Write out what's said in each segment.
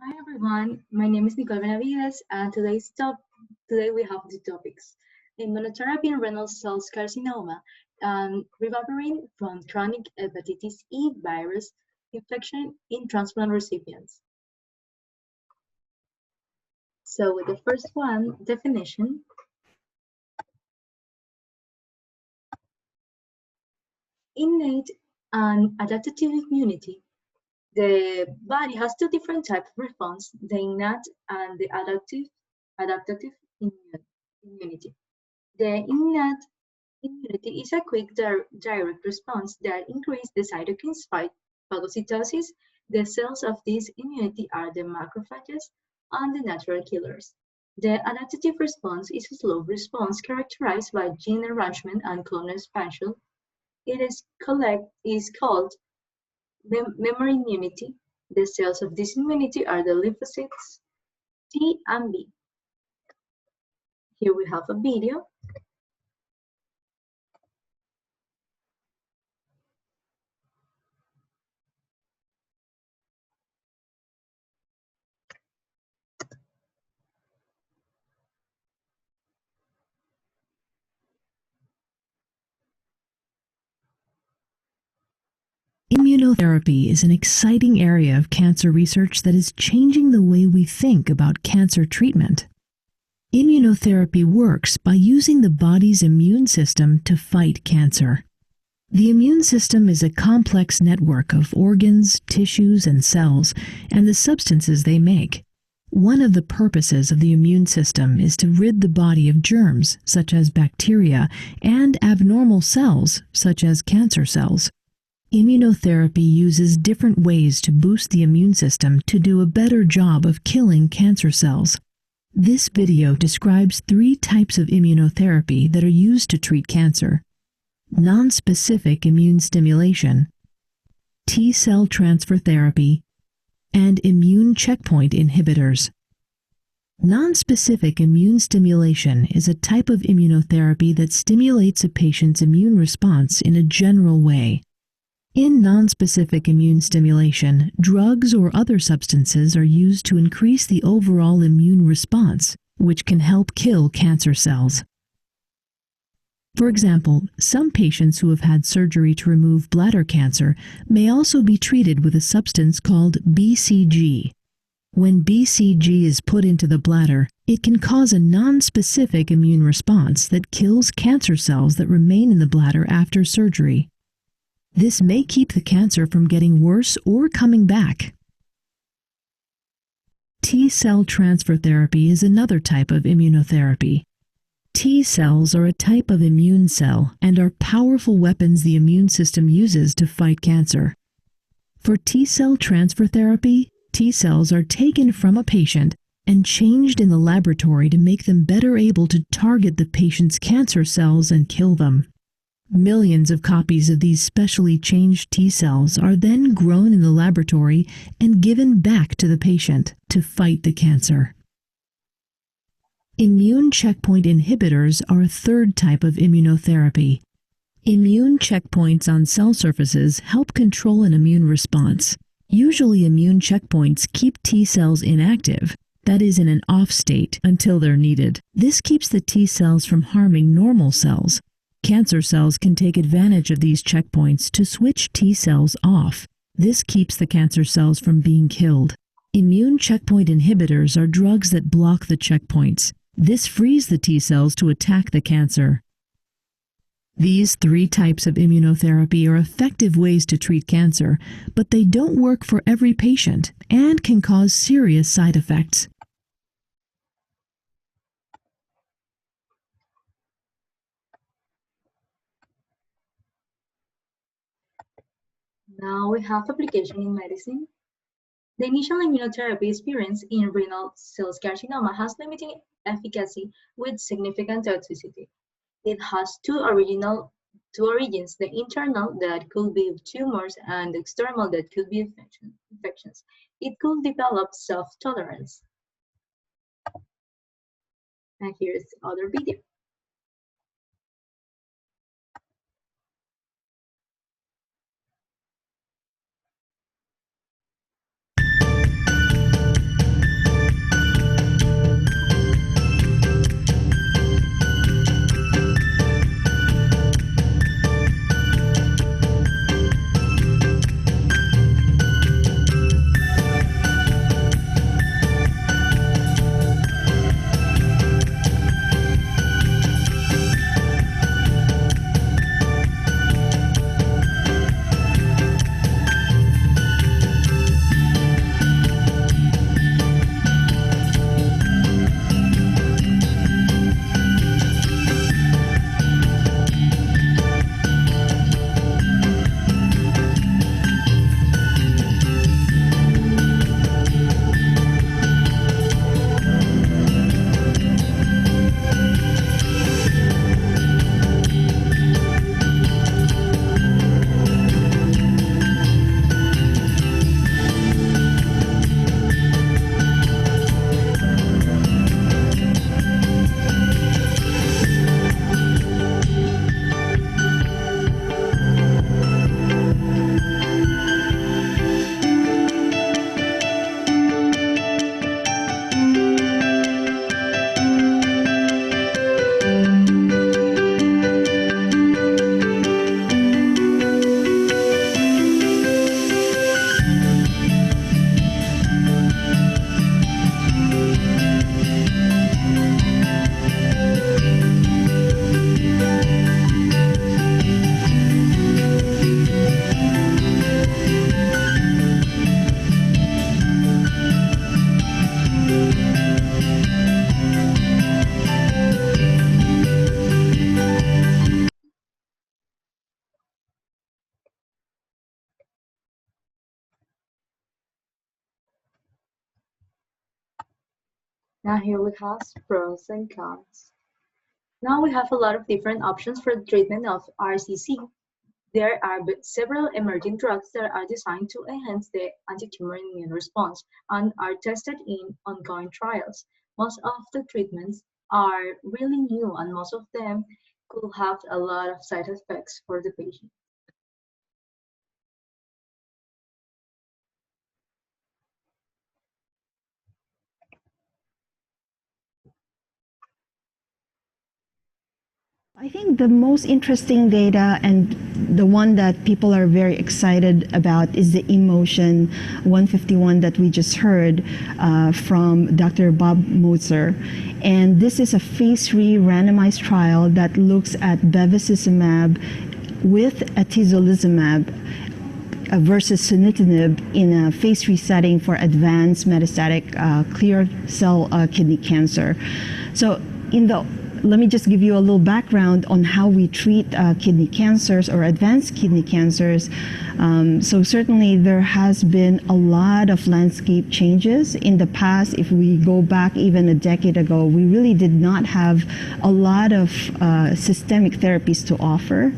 Hi everyone, my name is Nicole Benavides, and today we have the topics: immunotherapy in renal cell carcinoma, and ribavirin from chronic hepatitis E virus infection in transplant recipients. So with the first one, definition: innate and adaptive immunity. The body has two different types of response: the innate and the adaptive immunity. The innate immunity is a quick, direct response that increases the cytokines fight phagocytosis. The cells of this immunity are the macrophages and the natural killers. The adaptive response is a slow response characterized by gene enrichment and clonal expansion. It is called memory immunity. The cells of this immunity are the lymphocytes T and B. Here we have a video. Immunotherapy is an exciting area of cancer research that is changing the way we think about cancer treatment. Immunotherapy works by using the body's immune system to fight cancer. The immune system is a complex network of organs, tissues, and cells, and the substances they make. One of the purposes of the immune system is to rid the body of germs, such as bacteria, and abnormal cells, such as cancer cells. Immunotherapy uses different ways to boost the immune system to do a better job of killing cancer cells. This video describes 3 types of immunotherapy that are used to treat cancer: nonspecific immune stimulation, T-cell transfer therapy, and immune checkpoint inhibitors. Nonspecific immune stimulation is a type of immunotherapy that stimulates a patient's immune response in a general way. In nonspecific immune stimulation, drugs or other substances are used to increase the overall immune response, which can help kill cancer cells. For example, some patients who have had surgery to remove bladder cancer may also be treated with a substance called BCG. When BCG is put into the bladder, it can cause a nonspecific immune response that kills cancer cells that remain in the bladder after surgery. This may keep the cancer from getting worse or coming back. T-cell transfer therapy is another type of immunotherapy. T cells are a type of immune cell and are powerful weapons the immune system uses to fight cancer. For T-cell transfer therapy, T cells are taken from a patient and changed in the laboratory to make them better able to target the patient's cancer cells and kill them. Millions of copies of these specially changed T cells are then grown in the laboratory and given back to the patient to fight the cancer. Immune checkpoint inhibitors are a third type of immunotherapy. Immune checkpoints on cell surfaces help control an immune response. Usually immune checkpoints keep T cells inactive, that is, in an off state, until they're needed. This keeps the T cells from harming normal cells. Cancer cells can take advantage of these checkpoints to switch T cells off. This keeps the cancer cells from being killed. Immune checkpoint inhibitors are drugs that block the checkpoints. This frees the T cells to attack the cancer. These 3 types of immunotherapy are effective ways to treat cancer, but they don't work for every patient and can cause serious side effects. Now we have application in medicine. The initial immunotherapy experience in renal cell carcinoma has limited efficacy with significant toxicity. It has two origins: the internal, that could be tumors, and the external, that could be infections. It could develop self-tolerance. And here's the other video. Now here we have pros and cons. Now we have a lot of different options for the treatment of RCC. There are several emerging drugs that are designed to enhance the antitumor immune response and are tested in ongoing trials. Most of the treatments are really new and most of them could have a lot of side effects for the patient. I think the most interesting data and the one that people are very excited about is the Emotion 151 that we just heard from Dr. Bob Moser. And this is a phase 3 randomized trial that looks at bevacizumab with atezolizumab versus sunitinib in a phase 3 setting for advanced metastatic clear cell kidney cancer. So let me just give you a little background on how we treat kidney cancers or advanced kidney cancers. So certainly there has been a lot of landscape changes. In the past, if we go back even a decade ago, we really did not have a lot of systemic therapies to offer.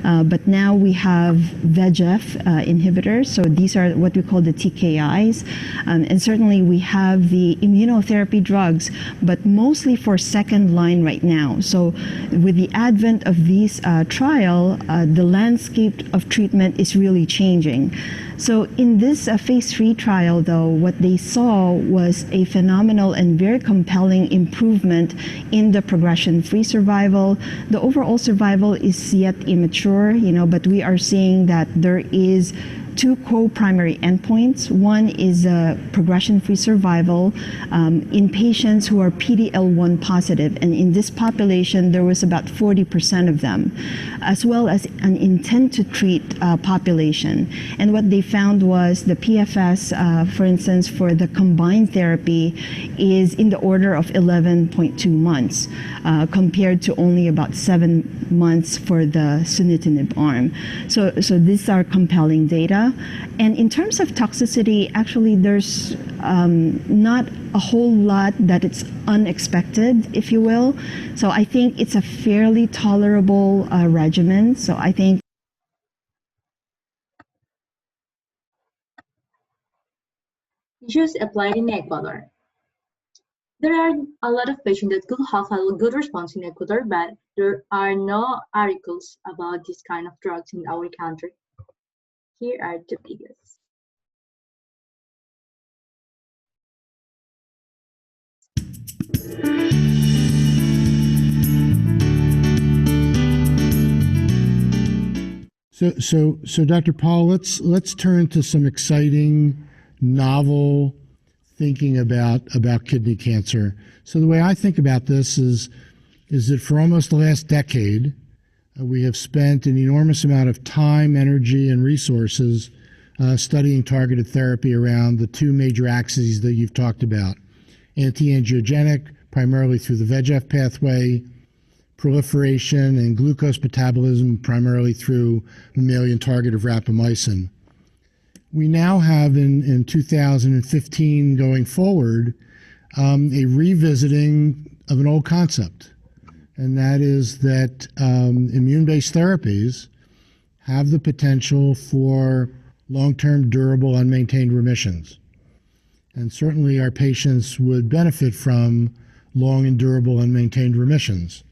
But now we have VEGF inhibitors. So these are what we call the TKIs. And certainly we have the immunotherapy drugs, but mostly for second line right now. So with the advent of these trial, the landscape of treatment is really changing. So in this phase 3 trial, though, what they saw was a phenomenal and very compelling improvement in the progression-free survival. The overall survival is yet immature, but we are seeing that there is two co-primary endpoints. One is progression-free survival in patients who are PD-L1 positive, and in this population there was about 40% of them, as well as an intent to treat population. And what they found was the PFS, for instance, for the combined therapy is in the order of 11.2 months, compared to only about 7 months for the sunitinib arm. So these are compelling data. And in terms of toxicity, actually there's not a whole lot that it's unexpected, if you will. So I think it's a fairly tolerable regimen. So I think Issues applied in Ecuador. There are a lot of patients that could have a good response in Ecuador, but there are no articles about this kind of drugs in our country. Here are the biggest. So Dr. Paul, let's turn to some exciting, novel thinking about kidney cancer. So the way I think about this is that for almost the last decade, we have spent an enormous amount of time, energy, and resources studying targeted therapy around the two major axes that you've talked about: anti-angiogenic, primarily through the VEGF pathway; proliferation and glucose metabolism, primarily through mammalian target of rapamycin. We now have in 2015 going forward a revisiting of an old concept, and that is that immune-based therapies have the potential for long-term, durable, unmaintained remissions. And certainly our patients would benefit from long and durable, unmaintained remissions.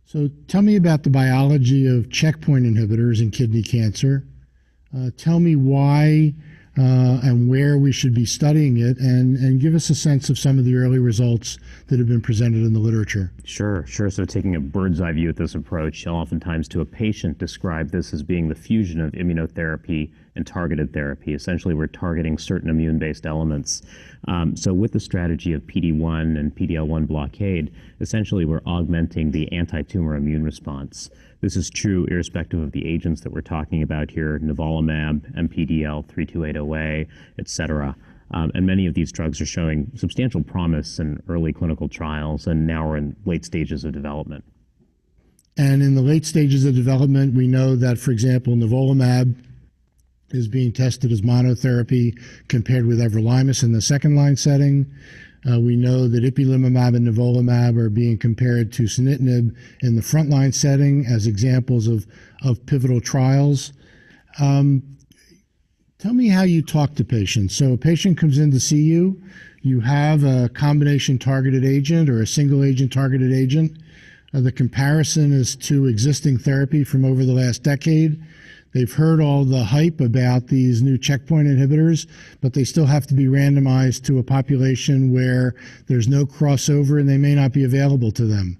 So tell me about the biology of checkpoint inhibitors in kidney cancer. Tell me why and where we should be studying it, and give us a sense of some of the early results that have been presented in the literature. Sure. So taking a bird's eye view at this approach, I'll oftentimes to a patient describe this as being the fusion of immunotherapy and targeted therapy. Essentially, we're targeting certain immune-based elements. So with the strategy of PD-1 and PD-L1 blockade, essentially we're augmenting the anti-tumor immune response. This is true irrespective of the agents that we're talking about here: nivolumab, MPDL, 3280A, et cetera. And many of these drugs are showing substantial promise in early clinical trials, and now we're in late stages of development. And in the late stages of development, we know that, for example, nivolumab is being tested as monotherapy compared with everolimus in the second-line setting. We know that ipilimumab and nivolumab are being compared to sunitinib in the frontline setting as examples of pivotal trials. Tell me how you talk to patients. So a patient comes in to see you. You have a combination targeted agent or a single agent targeted agent. The comparison is to existing therapy from over the last decade. They've heard all the hype about these new checkpoint inhibitors, but they still have to be randomized to a population where there's no crossover and they may not be available to them.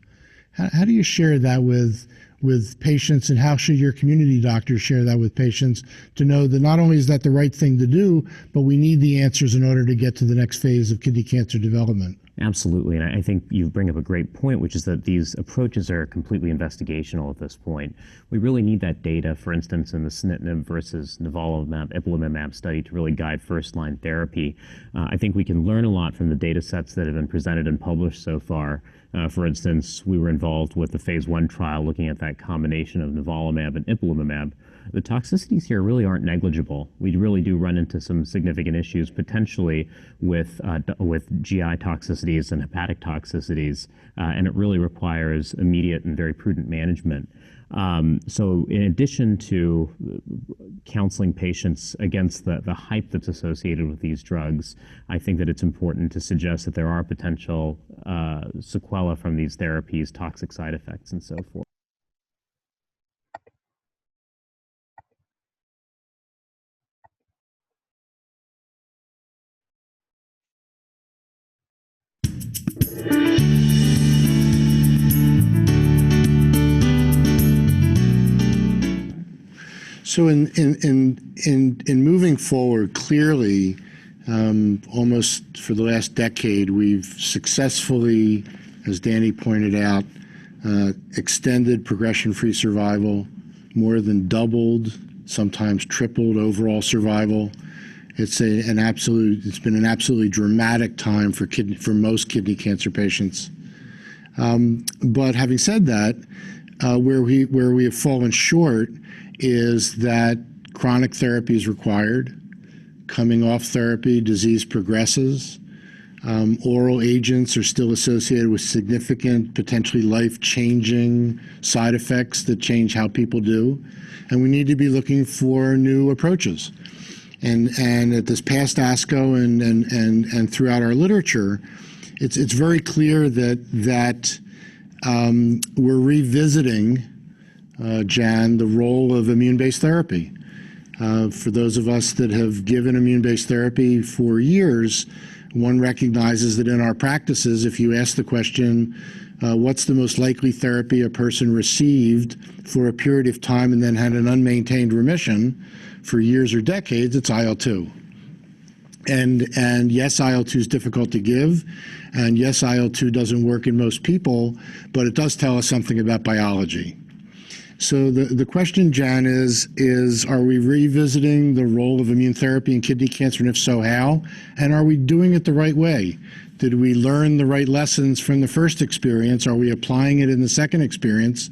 How do you share that with patients, and how should your community doctors share that with patients to know that not only is that the right thing to do, but we need the answers in order to get to the next phase of kidney cancer development? Absolutely, and I think you bring up a great point, which is that these approaches are completely investigational at this point. We really need that data, for instance, in the sunitinib versus nivolumab, ipilimumab study to really guide first-line therapy. I think we can learn a lot from the data sets that have been presented and published so far. For instance, we were involved with the phase 1 trial looking at that combination of nivolumab and ipilimumab. The toxicities here really aren't negligible. We really do run into some significant issues potentially with GI toxicities and hepatic toxicities, and it really requires immediate and very prudent management. So in addition to counseling patients against the hype that's associated with these drugs, I think that it's important to suggest that there are potential sequelae from these therapies, toxic side effects, and so forth. So in moving forward, clearly, almost for the last decade, we've successfully, as Danny pointed out, extended progression-free survival, more than doubled, sometimes tripled overall survival. It's been an absolutely dramatic time for most kidney cancer patients. But having said that, where we have fallen short is that chronic therapy is required. Coming off therapy, disease progresses. Oral agents are still associated with significant, potentially life-changing side effects that change how people do. And we need to be looking for new approaches. And at this past ASCO and throughout our literature, it's very clear that we're revisiting, Jan, the role of immune-based therapy. For those of us that have given immune-based therapy for years, one recognizes that in our practices, if you ask the question, what's the most likely therapy a person received for a period of time and then had an unmaintained remission for years or decades, it's IL-2. And yes, IL-2 is difficult to give, and yes, IL-2 doesn't work in most people, but it does tell us something about biology. So the question, Jan, is are we revisiting the role of immune therapy in kidney cancer, and if so, how? And are we doing it the right way? Did we learn the right lessons from the first experience? Are we applying it in the second experience?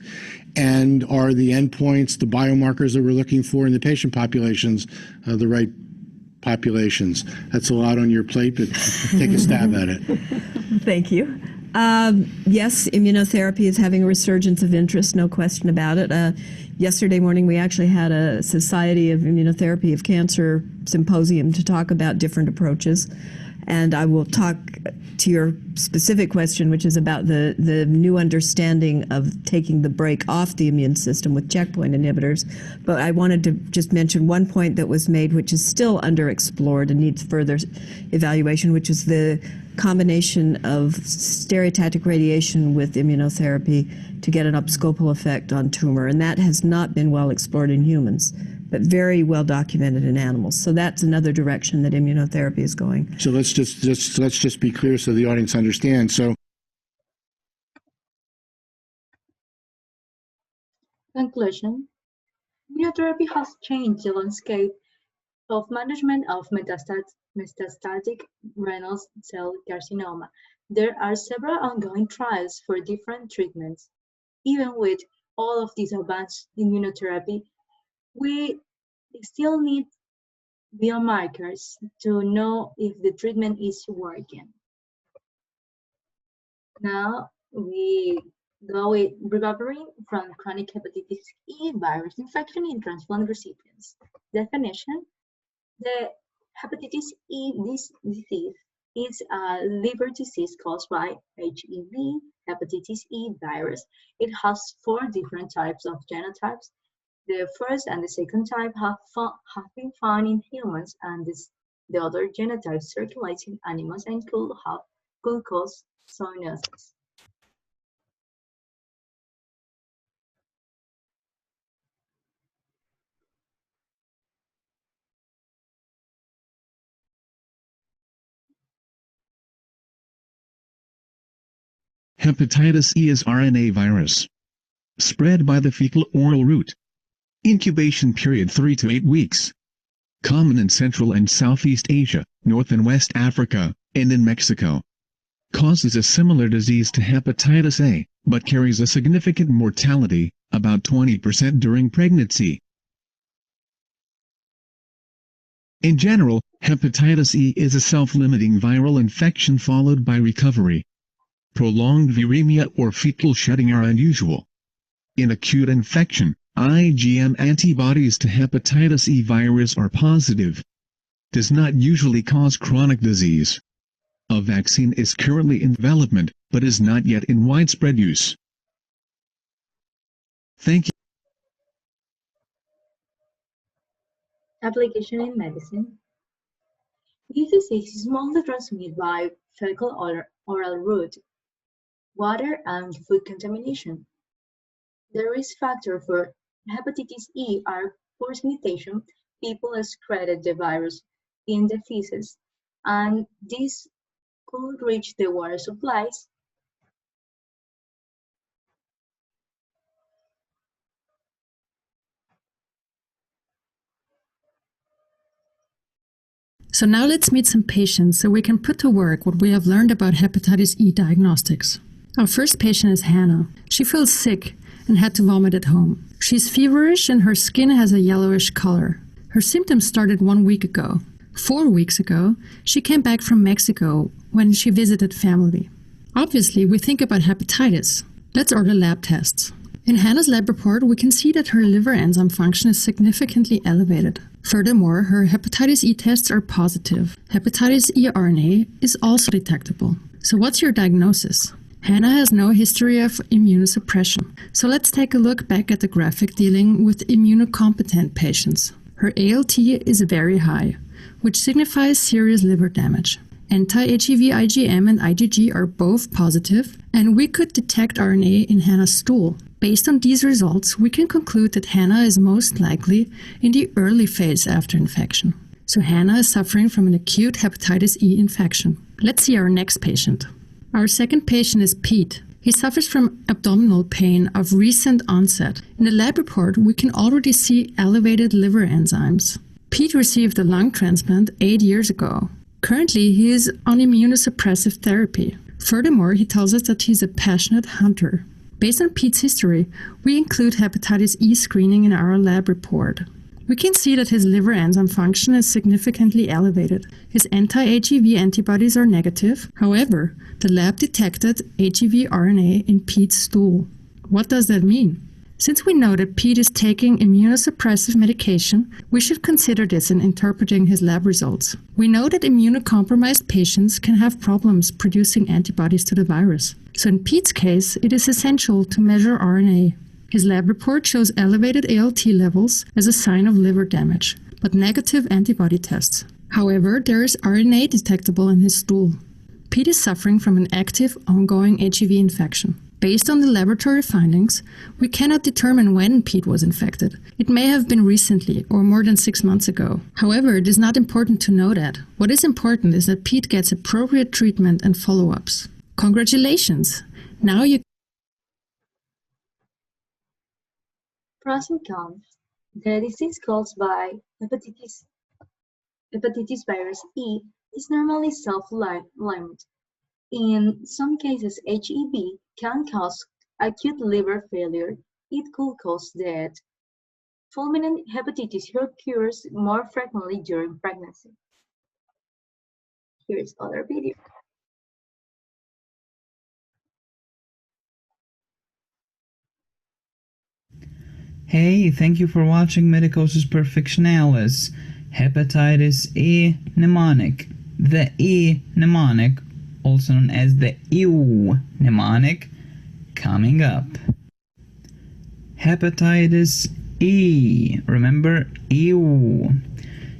And are the endpoints, the biomarkers that we're looking for in the patient populations, the right populations? That's a lot on your plate, but take a stab at it. Thank you. Yes, immunotherapy is having a resurgence of interest, no question about it. Yesterday morning, we actually had a Society of Immunotherapy of Cancer symposium to talk about different approaches. And I will talk to your specific question, which is about the new understanding of taking the brake off the immune system with checkpoint inhibitors. But I wanted to just mention one point that was made, which is still underexplored and needs further evaluation, which is the combination of stereotactic radiation with immunotherapy to get an abscopal effect on tumor. And that has not been well explored in humans, but very well documented in animals. So that's another direction that immunotherapy is going. So let's just be clear so the audience understands. So Conclusion. Immunotherapy has changed the landscape of management of metastatic renal cell carcinoma. There are several ongoing trials for different treatments. Even with all of this advanced immunotherapy, we still need biomarkers to know if the treatment is working. Now we go with Ribavirin from chronic hepatitis E virus infection in transplant recipients. Definition: the hepatitis E disease is a liver disease caused by HEV, hepatitis E virus. It has 4 different types of genotypes. The first and the second type have been found in humans, and the other genotype circulates in animals and could cause zoonosis. Hepatitis E is RNA virus. Spread by the fecal-oral route. Incubation period 3 to 8 weeks. Common in Central and Southeast Asia, North and West Africa, and in Mexico. Causes a similar disease to hepatitis A, but carries a significant mortality, about 20% during pregnancy. In general, hepatitis E is a self-limiting viral infection followed by recovery. Prolonged viremia or fecal shedding are unusual. In acute infection, IgM antibodies to hepatitis E virus are positive. Does not usually cause chronic disease. A vaccine is currently in development, but is not yet in widespread use. Thank you. Application in medicine. This disease is mostly transmitted by fecal oral route, water, and food contamination. The risk factor for hepatitis E are forced mutation. People excreted the virus in the feces, and this could reach the water supplies. So now let's meet some patients so we can put to work what we have learned about hepatitis E diagnostics. Our first patient is Hannah. She feels sick and had to vomit at home. She's feverish and her skin has a yellowish color. Her symptoms started 1 week ago. 4 weeks ago, she came back from Mexico when she visited family. Obviously, we think about hepatitis. Let's order lab tests. In Hannah's lab report, we can see that her liver enzyme function is significantly elevated. Furthermore, her hepatitis E tests are positive. Hepatitis E RNA is also detectable. So what's your diagnosis? Hannah has no history of immunosuppression. So let's take a look back at the graphic dealing with immunocompetent patients. Her ALT is very high, which signifies serious liver damage. Anti-HEV IgM and IgG are both positive, and we could detect RNA in Hannah's stool. Based on these results, we can conclude that Hannah is most likely in the early phase after infection. So Hannah is suffering from an acute hepatitis E infection. Let's see our next patient. Our second patient is Pete. He suffers from abdominal pain of recent onset. In the lab report, we can already see elevated liver enzymes. Pete received a lung transplant 8 years ago. Currently, he is on immunosuppressive therapy. Furthermore, he tells us that he's a passionate hunter. Based on Pete's history, we include hepatitis E screening in our lab report. We can see that his liver enzyme function is significantly elevated. His anti-HEV antibodies are negative. However, the lab detected HEV RNA in Pete's stool. What does that mean? Since we know that Pete is taking immunosuppressive medication, we should consider this in interpreting his lab results. We know that immunocompromised patients can have problems producing antibodies to the virus. So in Pete's case, it is essential to measure RNA. His lab report shows elevated ALT levels as a sign of liver damage, but negative antibody tests. However, there is RNA detectable in his stool. Pete is suffering from an active, ongoing HEV infection. Based on the laboratory findings, we cannot determine when Pete was infected. It may have been recently or more than 6 months ago. However, it is not important to know that. What is important is that Pete gets appropriate treatment and follow-ups. Congratulations! Now you Pros and cons. The disease caused by hepatitis virus E is normally self-limited. In some cases, HEV can cause acute liver failure. It could cause death. Fulminant hepatitis occurs more frequently during pregnancy. Here is other video. Hey, thank you for watching Medicosis Perfectionalis. Hepatitis E mnemonic. The E mnemonic, also known as the EU mnemonic, coming up. Hepatitis E. Remember, EU.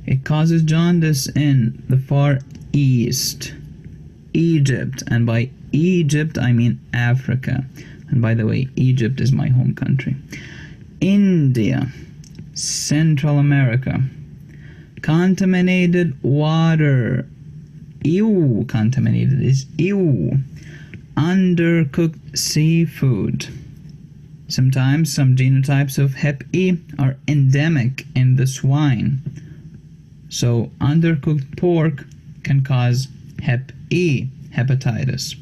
It causes jaundice in the Far East, Egypt, and by Egypt I mean Africa. And by the way, Egypt is my home country. India, Central America, contaminated water. Ew, contaminated is ew. Undercooked seafood. Sometimes some genotypes of Hep E are endemic in the swine. So undercooked pork can cause Hep E, hepatitis.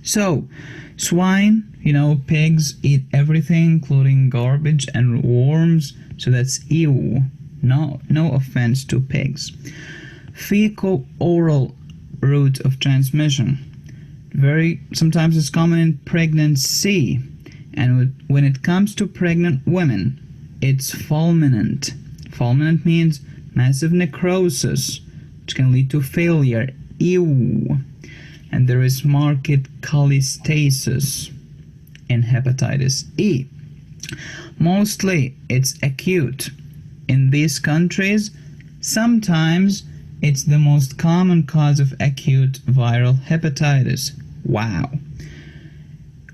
So swine, pigs eat everything including garbage and worms, so that's ew. No offense to pigs. Fecal oral route of transmission. Sometimes it's common in pregnancy, and when it comes to pregnant women, it's fulminant. Fulminant means massive necrosis, which can lead to failure. Ew. And there is marked cholestasis in hepatitis E. Mostly it's acute. In these countries, sometimes it's the most common cause of acute viral hepatitis. Wow.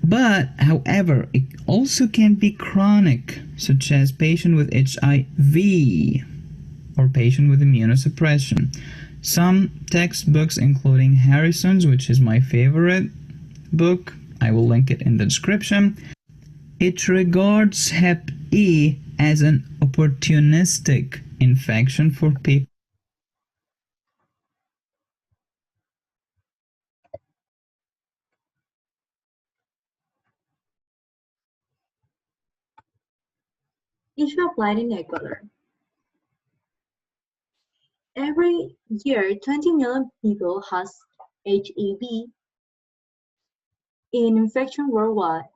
But, however, it also can be chronic, such as patient with HIV or patient with immunosuppression. Some textbooks, including Harrison's, which is my favorite book, I will link it in the description, it regards Hep E as an opportunistic infection for people. Issue applied in Ecuador. Every year, 20 million people has HIV in infection worldwide.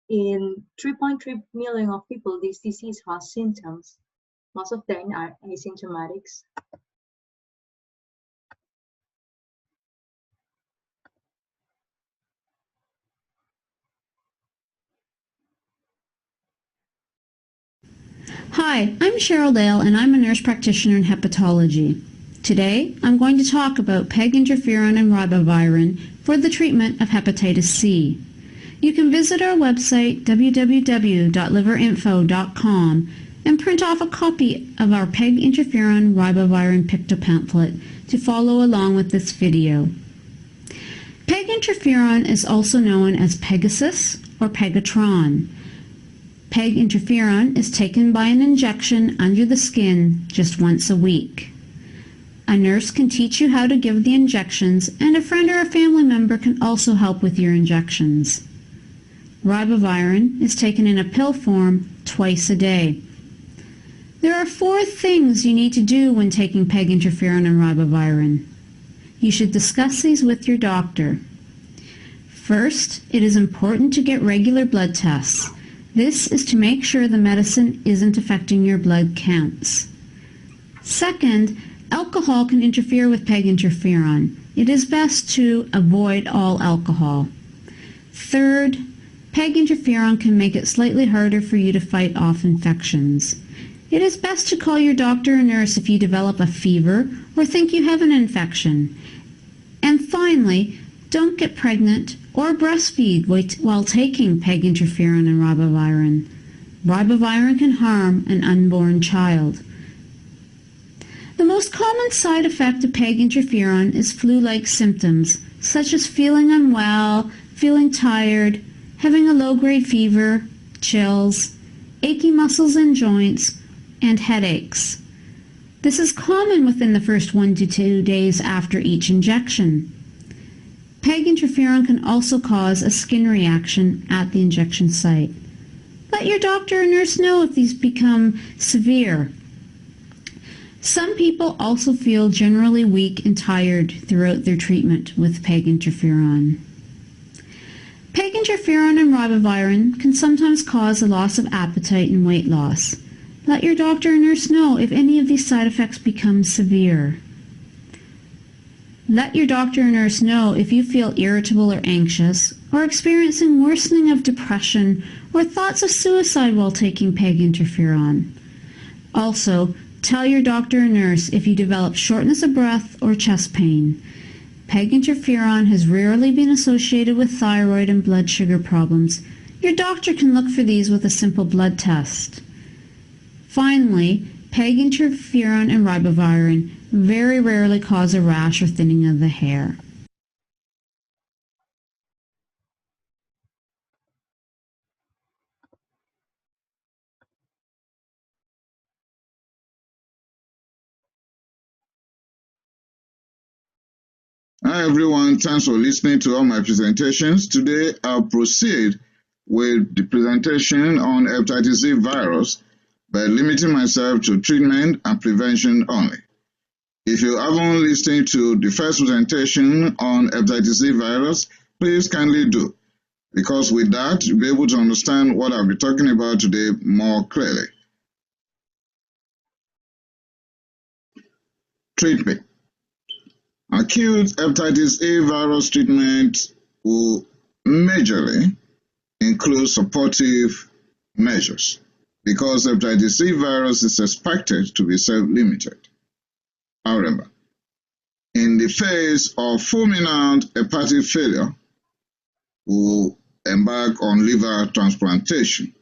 In 3.3 million of people, this disease has symptoms. Most of them are asymptomatic. Hi, I'm Cheryl Dale and I'm a nurse practitioner in hepatology. Today, I'm going to talk about PEG interferon and ribavirin for the treatment of hepatitis C. You can visit our website www.liverinfo.com and print off a copy of our PEG interferon ribavirin pictopamphlet to follow along with this video. PEG interferon is also known as Pegasus or Pegatron. PEG interferon is taken by an injection under the skin just once a week. A nurse can teach you how to give the injections, and a friend or a family member can also help with your injections. Ribavirin is taken in a pill form twice a day. There are 4 things you need to do when taking PEG interferon and ribavirin. You should discuss these with your doctor. First, it is important to get regular blood tests. This is to make sure the medicine isn't affecting your blood counts. Second, alcohol can interfere with PEG interferon. It is best to avoid all alcohol. Third, PEG interferon can make it slightly harder for you to fight off infections. It is best to call your doctor or nurse if you develop a fever or think you have an infection. And finally, don't get pregnant or breastfeed while taking PEG interferon and ribavirin. Ribavirin can harm an unborn child. The most common side effect of PEG interferon is flu-like symptoms, such as feeling unwell, feeling tired, having a low-grade fever, chills, achy muscles and joints, and headaches. This is common within the first 1 to 2 days after each injection. PEG interferon can also cause a skin reaction at the injection site. Let your doctor or nurse know if these become severe. Some people also feel generally weak and tired throughout their treatment with PEG interferon. PEG interferon and ribavirin can sometimes cause a loss of appetite and weight loss. Let your doctor or nurse know if any of these side effects become severe. Let your doctor or nurse know if you feel irritable or anxious, or experiencing worsening of depression or thoughts of suicide while taking PEG interferon. Also, tell your doctor or nurse if you develop shortness of breath or chest pain. PEG interferon has rarely been associated with thyroid and blood sugar problems. Your doctor can look for these with a simple blood test. Finally, PEG interferon and ribavirin very rarely cause a rash or thinning of the hair. Hi everyone, thanks for listening to all my presentations. Today I'll proceed with the presentation on hepatitis C virus by limiting myself to treatment and prevention only. If you haven't listened to the first presentation on hepatitis C virus, please kindly do, because with that you'll be able to understand what I'll be talking about today more clearly. Treatment. Acute hepatitis A virus treatment will majorly include supportive measures because hepatitis C virus is expected to be self-limited. However, in the face of fulminant hepatic failure, we will embark on liver transplantation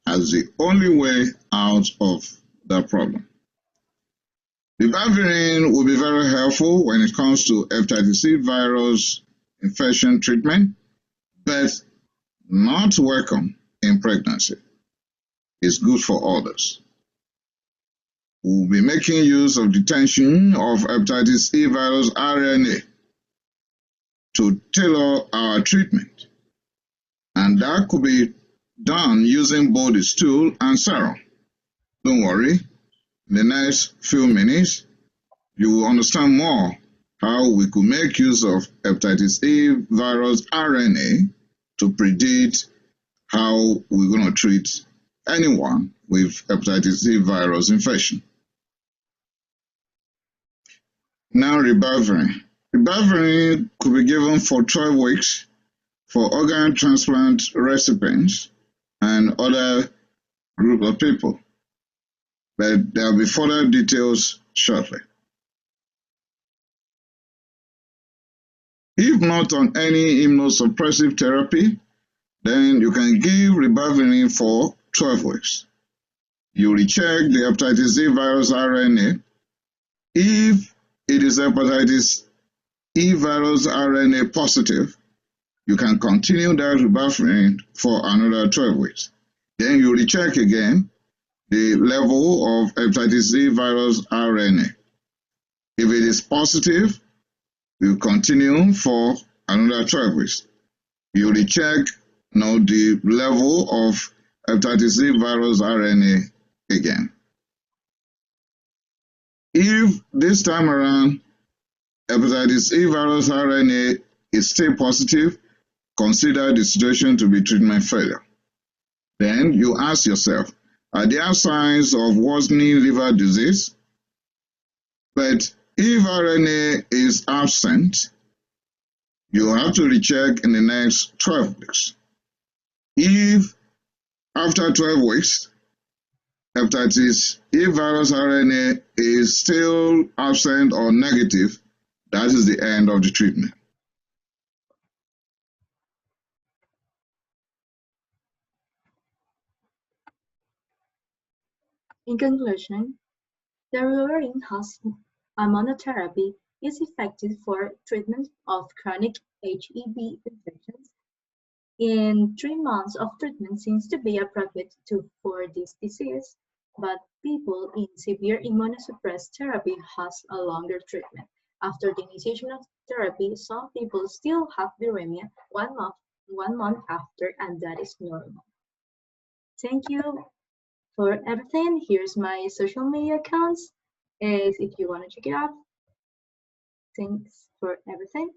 as the only way out of that problem. Ribavirin will be very helpful when it comes to hepatitis C virus infection treatment, but not welcome in pregnancy. It's good for others. We'll be making use of detention of hepatitis C virus RNA to tailor our treatment, and that could be done using both the stool and serum. Don't worry. In the next few minutes, you will understand more how we could make use of hepatitis A virus RNA to predict how we're going to treat anyone with hepatitis C virus infection. Now, Ribavirin. Ribavirin could be given for 12 weeks for organ transplant recipients and other group of people, but there will be further details shortly. If not on any immunosuppressive therapy, then you can give ribavirin for 12 weeks. You recheck the hepatitis C virus RNA. If it is hepatitis E virus RNA positive, you can continue that ribavirin for another 12 weeks. Then you recheck again the level of hepatitis C virus RNA. If it is positive, you continue for another 12 weeks. You recheck now the level of hepatitis C virus RNA again. If this time around hepatitis C virus RNA is still positive, consider the situation to be treatment failure. Then you ask yourself, are there signs of worsening liver disease? But if RNA is absent, you have to recheck in the next 12 weeks. If after 12 weeks, hepatitis E virus RNA is still absent or negative, that is the end of the treatment. In conclusion, the Ribavirin monotherapy is effective for treatment of chronic HEB infections. In 3 months of treatment seems to be appropriate for this disease, but people in severe immunosuppressed therapy has a longer treatment. After the initiation of therapy, some people still have viremia 1 month after, and that is normal. Thank you for everything. Here's my social media accounts if you want to check it out. Thanks for everything.